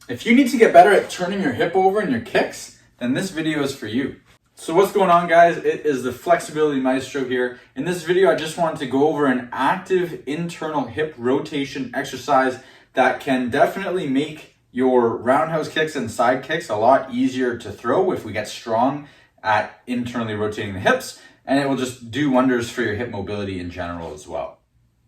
If you need to get better at turning your hip over in your kicks, then this video is for you. So what's going on, guys? It is the Flexibility Maestro here. In this video, I just wanted to go over an active internal hip rotation exercise that can definitely make your roundhouse kicks and side kicks a lot easier to throw if we get strong at internally rotating the hips, and it will just do wonders for your hip mobility in general as well.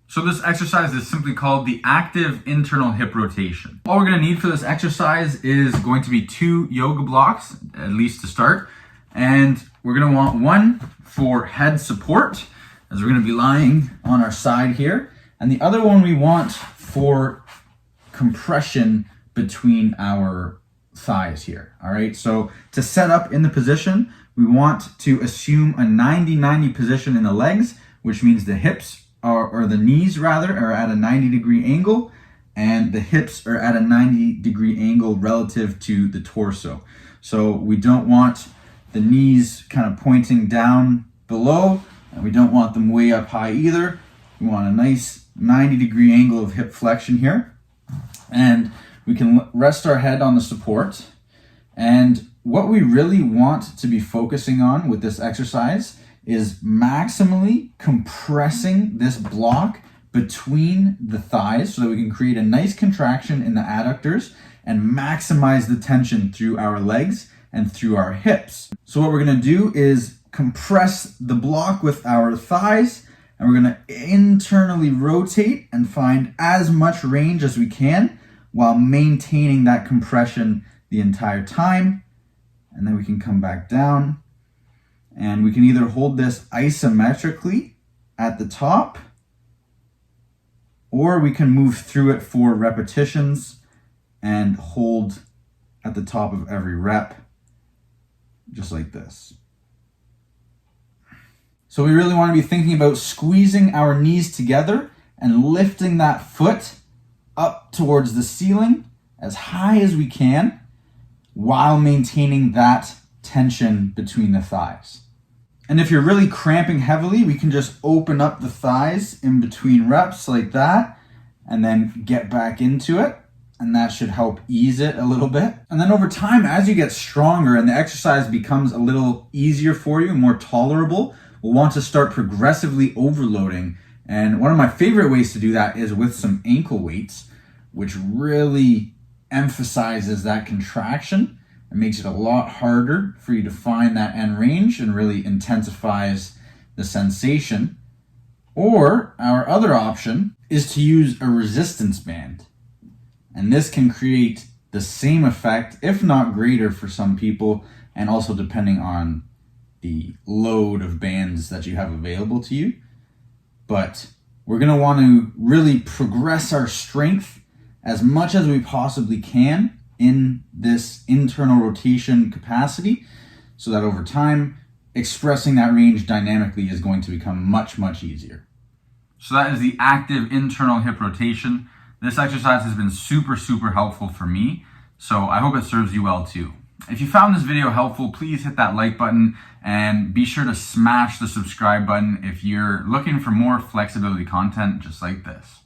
So this exercise is simply called the active internal hip rotation. All we're going to need for this exercise is going to be 2 yoga blocks, at least to start. And we're going to want one for head support, as we're going to be lying on our side here. And the other one we want for compression between our thighs here. All right, so to set up in the position, we want to assume a 90-90 position in the legs, which means the hips or the knees rather are at a 90-degree angle, and the hips are at a 90-degree angle relative to the torso. So we don't want the knees kind of pointing down below, and we don't want them way up high either. We want a nice 90-degree angle of hip flexion here. And we can rest our head on the support. And what we really want to be focusing on with this exercise is maximally compressing this block between the thighs so that we can create a nice contraction in the adductors and maximize the tension through our legs and through our hips. So what we're going to do is compress the block with our thighs, and we're going to internally rotate and find as much range as we can while maintaining that compression the entire time. And then we can come back down, and we can either hold this isometrically at the top, or we can move through it for repetitions and hold at the top of every rep, just like this. So we really want to be thinking about squeezing our knees together and lifting that foot up towards the ceiling as high as we can while maintaining that tension between the thighs. And if you're really cramping heavily, we can just open up the thighs in between reps like that and then get back into it. And that should help ease it a little bit. And then over time, as you get stronger and the exercise becomes a little easier for you, more tolerable, we'll want to start progressively overloading. And one of my favorite ways to do that is with some ankle weights, which really emphasizes that contraction and makes it a lot harder for you to find that end range and really intensifies the sensation. Or our other option is to use a resistance band. And this can create the same effect, if not greater for some people, and also depending on the load of bands that you have available to you. But we're going to want to really progress our strength as much as we possibly can in this internal rotation capacity, so that over time, expressing that range dynamically is going to become much, much easier. So that is the active internal hip rotation. This exercise has been super, super helpful for me, so I hope it serves you well too. If you found this video helpful, please hit that like button and be sure to smash the subscribe button if you're looking for more flexibility content just like this.